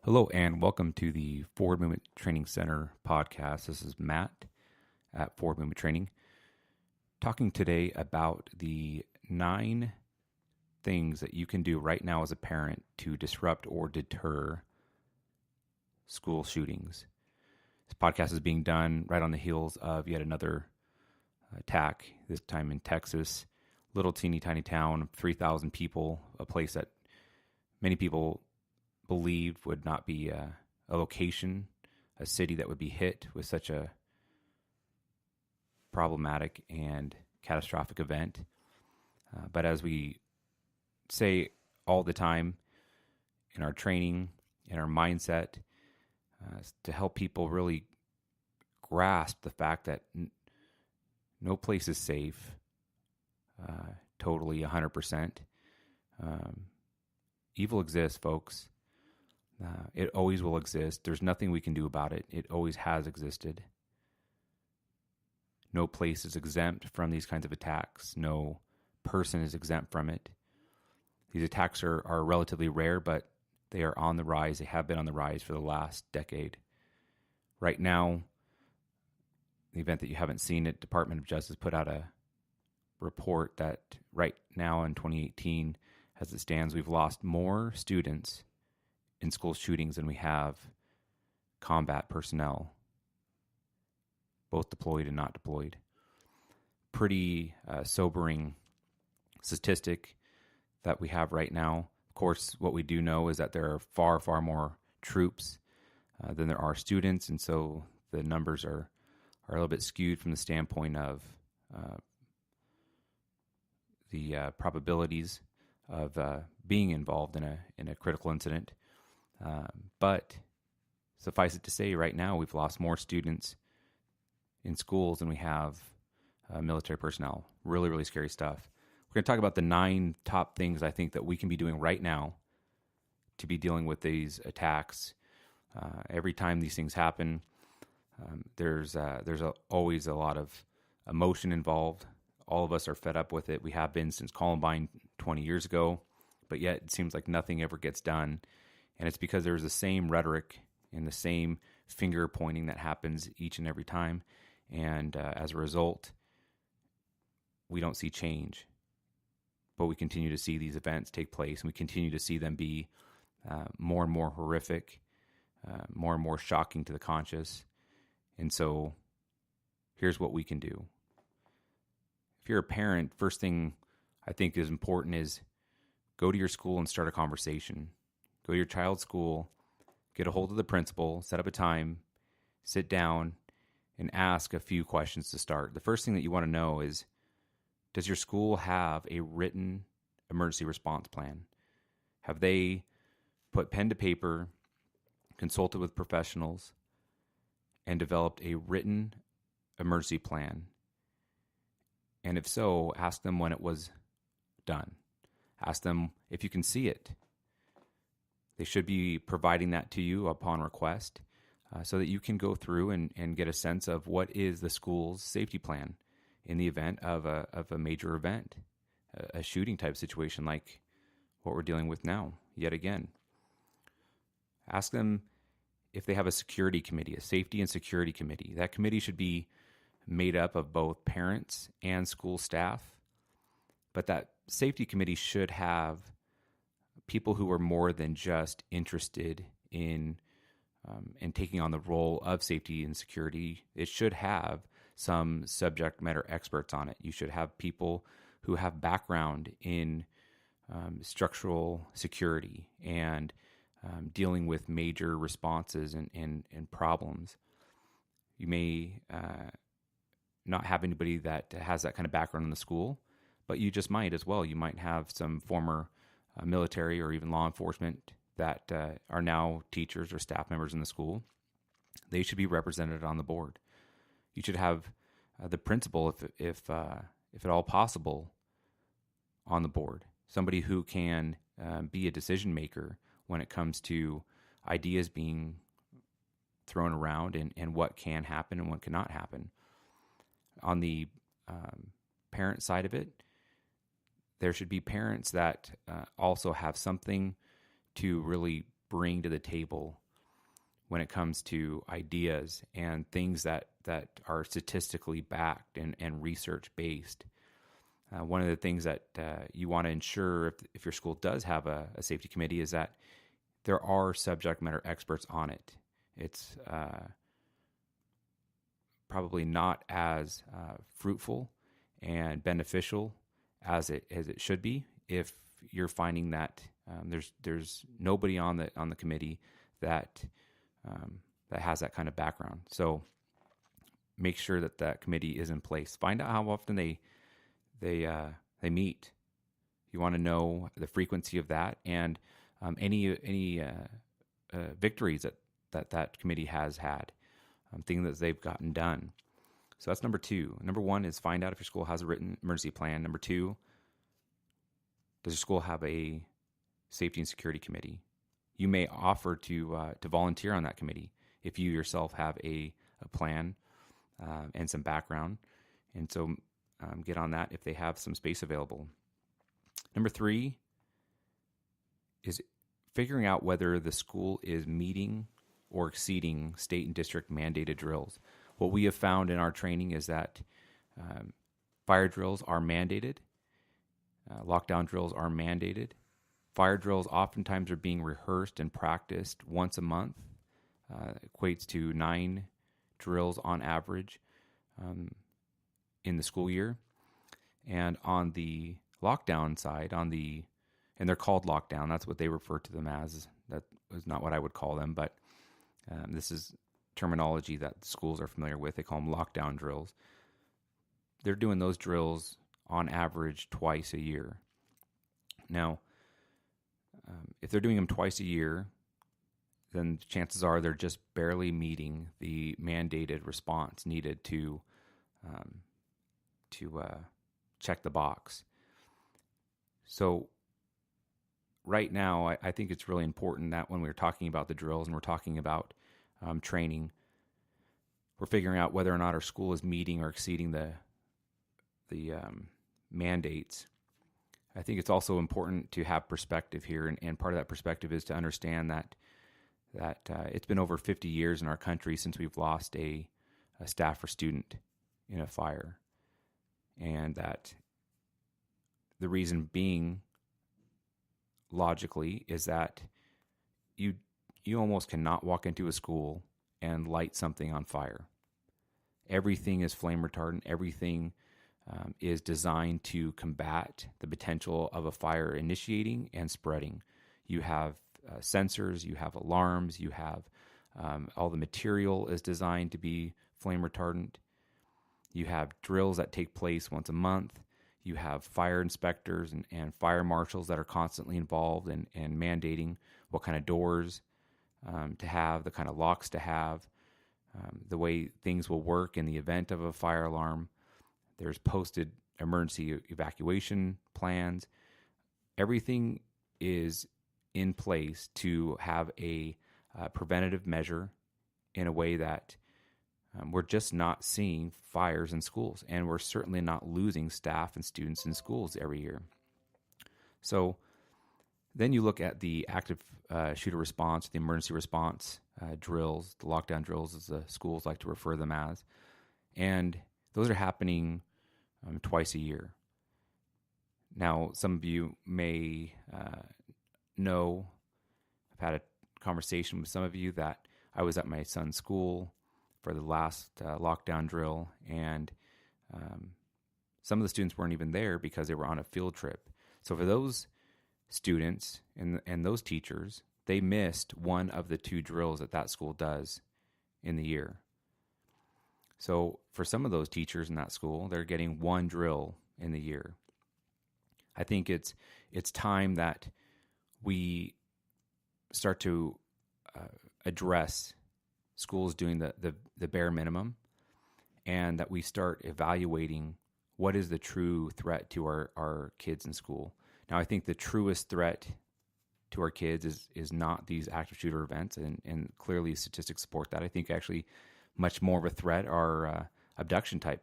Hello and welcome to the Forward Movement Training Center podcast. This is Matt at Forward Movement Training, talking today about the 9 things that you can do right now as a parent to disrupt or deter school shootings. This podcast is being done right on the heels of yet another attack, this time in Texas, little teeny tiny town, 3,000 people, a place that many people believed would not be a location, a city that would be hit with such a problematic and catastrophic event. But as we say all the time in our training, in our mindset, to help people really grasp the fact that no place is safe, totally 100%. Evil exists, folks. It always will exist. There's nothing we can do about it. It always has existed. No place is exempt from these kinds of attacks. No person is exempt from it. These attacks are relatively rare, but they are on the rise. They have been on the rise for the last decade. Right now, the event that you haven't seen it, Department of Justice put out a report that right now in 2018, as it stands, we've lost more students in school shootings than we have combat personnel, both deployed and not deployed. Pretty sobering statistic that we have right now. Of course, what we do know is that there are far, far more troops than there are students, and so the numbers are a little bit skewed from the standpoint of the probabilities of being involved in a critical incident. But suffice it to say, right now we've lost more students in schools than we have military personnel. Really, really scary stuff. We're going to talk about the 9 top things I think that we can be doing right now to be dealing with these attacks. Every time these things happen, there's always a lot of emotion involved. All of us are fed up with it. We have been since Columbine 20 years ago, but yet it seems like nothing ever gets done. And it's because there's the same rhetoric and the same finger pointing that happens each and every time. And as a result, we don't see change. But we continue to see these events take place, and we continue to see them be more and more horrific, more and more shocking to the conscious. And so here's what we can do. If you're a parent, first thing I think is important is go to your school and start a conversation. Go to your child's school, get a hold of the principal, set up a time, sit down, and ask a few questions to start. The first thing that you want to know is, does your school have a written emergency response plan? Have they put pen to paper, consulted with professionals, and developed a written emergency plan? And if so, ask them when it was done. Ask them if you can see it. They should be providing that to you upon request so that you can go through and get a sense of what is the school's safety plan in the event of a major event, a shooting type situation like what we're dealing with now, yet again. Ask them if they have a security committee, a safety and security committee. That committee should be made up of both parents and school staff, but that safety committee should have people who are more than just interested in taking on the role of safety and security. It should have some subject matter experts on it. You should have people who have background in structural security and dealing with major responses and problems. You may not have anybody that has that kind of background in the school, but you just might as well. You might have some former military or even law enforcement that are now teachers or staff members in the school. They should be represented on the board. You should have the principal, if at all possible, on the board. Somebody who can be a decision maker when it comes to ideas being thrown around and what can happen and what cannot happen. On the parent side of it, there should be parents that also have something to really bring to the table when it comes to ideas and things that are statistically backed and research based. One of the things that you want to ensure if your school does have a safety committee is that there are subject matter experts on it. It's probably not as fruitful and beneficial as it should be if you're finding that there's nobody on the committee that has that kind of background. So make sure that committee is in place. Find out how often they meet. You want to know the frequency of that and any victories that committee has had, things that they've gotten done. So that's number 2. Number 1 is find out if your school has a written emergency plan. Number 2, does your school have a safety and security committee? You may offer to volunteer on that committee if you yourself have a plan and some background. And so get on that if they have some space available. Number 3 is figuring out whether the school is meeting or exceeding state and district mandated drills. What we have found in our training is that fire drills are mandated. Lockdown drills are mandated. Fire drills oftentimes are being rehearsed and practiced once a month. Equates to 9 drills on average in the school year. And on the lockdown side, and they're called lockdown, that's what they refer to them as. That is not what I would call them, but this is terminology that the schools are familiar with. They call them lockdown drills. They're doing those drills on average twice a year. Now, if they're doing them twice a year, then chances are they're just barely meeting the mandated response needed to check the box. So right now, I think it's really important that when we're talking about the drills and we're talking about training, we're figuring out whether or not our school is meeting or exceeding the mandates. I think it's also important to have perspective here, and part of that perspective is to understand that it's been over 50 years in our country since we've lost a staff or student in a fire, and that the reason being, logically, is that you almost cannot walk into a school and light something on fire. Everything is flame retardant. Everything is designed to combat the potential of a fire initiating and spreading. You have sensors, you have alarms, you have all the material is designed to be flame retardant. You have drills that take place once a month. You have fire inspectors and fire marshals that are constantly involved in mandating what kind of doors to have, the kind of locks to have, the way things will work in the event of a fire alarm. There's posted emergency evacuation plans. Everything is in place to have a preventative measure in a way that we're just not seeing fires in schools, and we're certainly not losing staff and students in schools every year. So then you look at the active shooter response, the emergency response drills, the lockdown drills as the schools like to refer them as, and those are happening twice a year. Now, some of you may know, I've had a conversation with some of you that I was at my son's school for the last lockdown drill, and some of the students weren't even there because they were on a field trip. So for those students and those teachers, they missed one of the 2 drills that school does in the year. So for some of those teachers in that school, they're getting 1 drill in the year. I think it's time that we start to address schools doing the bare minimum, and that we start evaluating what is the true threat to our kids in school. Now, I think the truest threat to our kids is not these active shooter events, and clearly statistics support that. I think actually much more of a threat are abduction type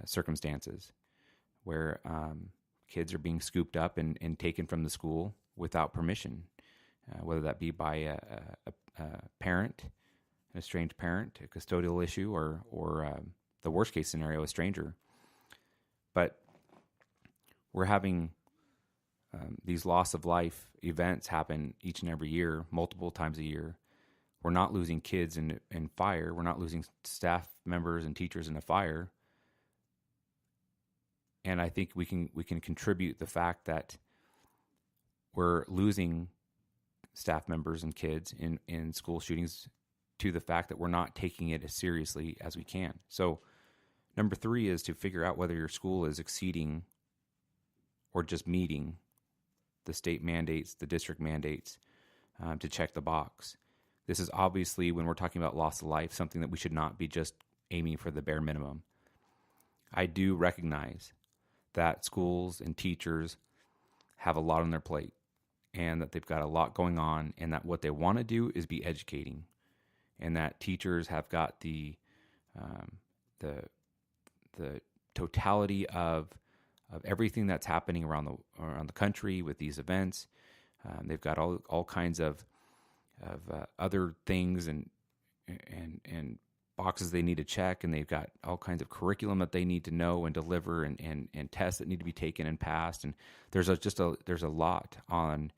circumstances where kids are being scooped up and taken from the school without permission. whether that be by a parent, an estranged parent, a custodial issue, or the worst case scenario, a stranger. But we're having these loss of life events happen each and every year, multiple times a year. We're not losing kids in fire. We're not losing staff members and teachers in a fire. And I think we can contribute the fact that we're losing staff members and kids in school shootings to the fact that we're not taking it as seriously as we can. So number 3 is to figure out whether your school is exceeding or just meeting the state mandates, the district mandates, to check the box. This is obviously, when we're talking about loss of life, something that we should not be just aiming for the bare minimum. I do recognize that schools and teachers have a lot on their plate and that they've got a lot going on, and that what they want to do is be educating, and that teachers have got the totality of everything that's happening around the country with these events. They've got all kinds of other things and boxes they need to check, and they've got all kinds of curriculum that they need to know and deliver, and tests that need to be taken and passed. And there's a lot on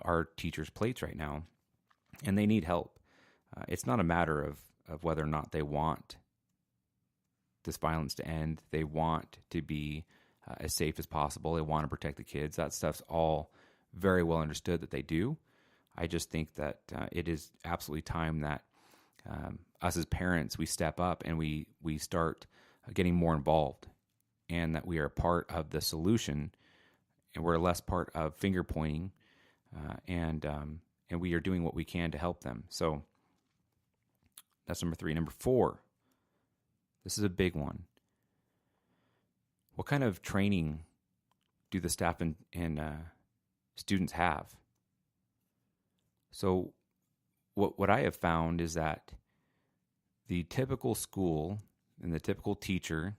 our teachers' plates right now, and they need help. It's not a matter of whether or not they want this violence to end. They want to be as safe as possible. They want to protect the kids. That stuff's all very well understood that they do. I just think that it is absolutely time that us as parents, we step up and we start getting more involved, and that we are part of the solution, and we're less part of finger pointing, and we are doing what we can to help them. So that's number 3. Number 4, this is a big one. What kind of training do the staff and students have? So what I have found is that the typical school and the typical teacher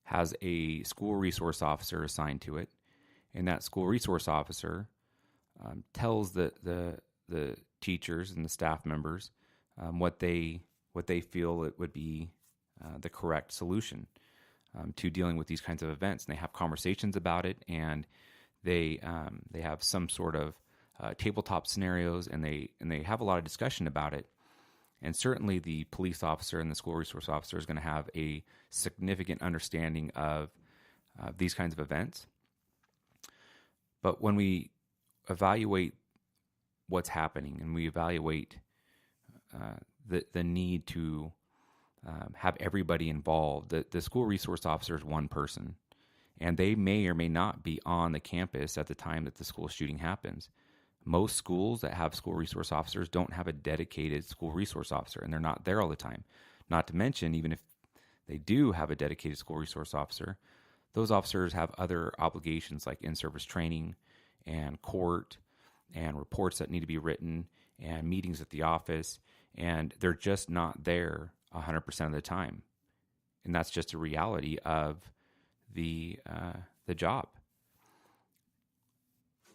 has a school resource officer assigned to it, and that school resource officer tells the teachers and the staff members what they feel it would be the correct solution to dealing with these kinds of events. And they have conversations about it, and they have some sort of tabletop scenarios, and they have a lot of discussion about it. And certainly the police officer and the school resource officer is going to have a significant understanding of these kinds of events. But when we evaluate what's happening, and we evaluate the need to have everybody involved, the school resource officer is one person, and they may or may not be on the campus at the time that the school shooting happens. Most schools that have school resource officers don't have a dedicated school resource officer, and they're not there all the time. Not to mention, even if they do have a dedicated school resource officer, those officers have other obligations like in-service training and court and reports that need to be written and meetings at the office, and they're just not there 100% of the time. And that's just a reality of the job.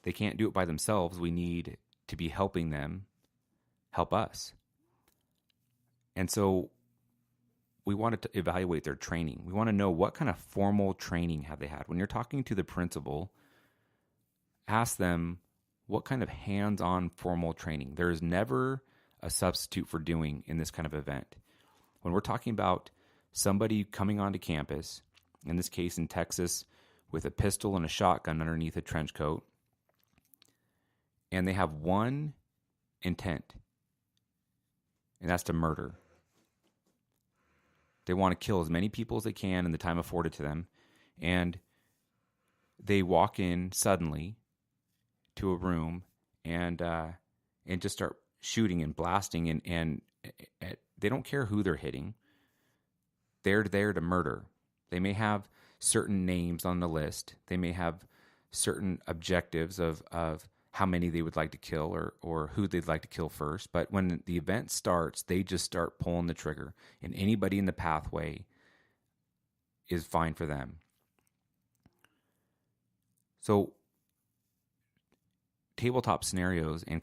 They can't do it by themselves. We need to be helping them help us. And so we wanted to evaluate their training. We want to know what kind of formal training have they had. When you're talking to the principal, ask them what kind of hands-on formal training. There is never a substitute for doing in this kind of event. When we're talking about somebody coming onto campus, in this case in Texas, with a pistol and a shotgun underneath a trench coat, and they have one intent, and that's to murder. They want to kill as many people as they can in the time afforded to them, and they walk in suddenly to a room and just start shooting and blasting, and they don't care who they're hitting. They're there to murder. They may have certain names on the list. They may have certain objectives of how many they would like to kill or who they'd like to kill first. But when the event starts, they just start pulling the trigger, and anybody in the pathway is fine for them. So tabletop scenarios and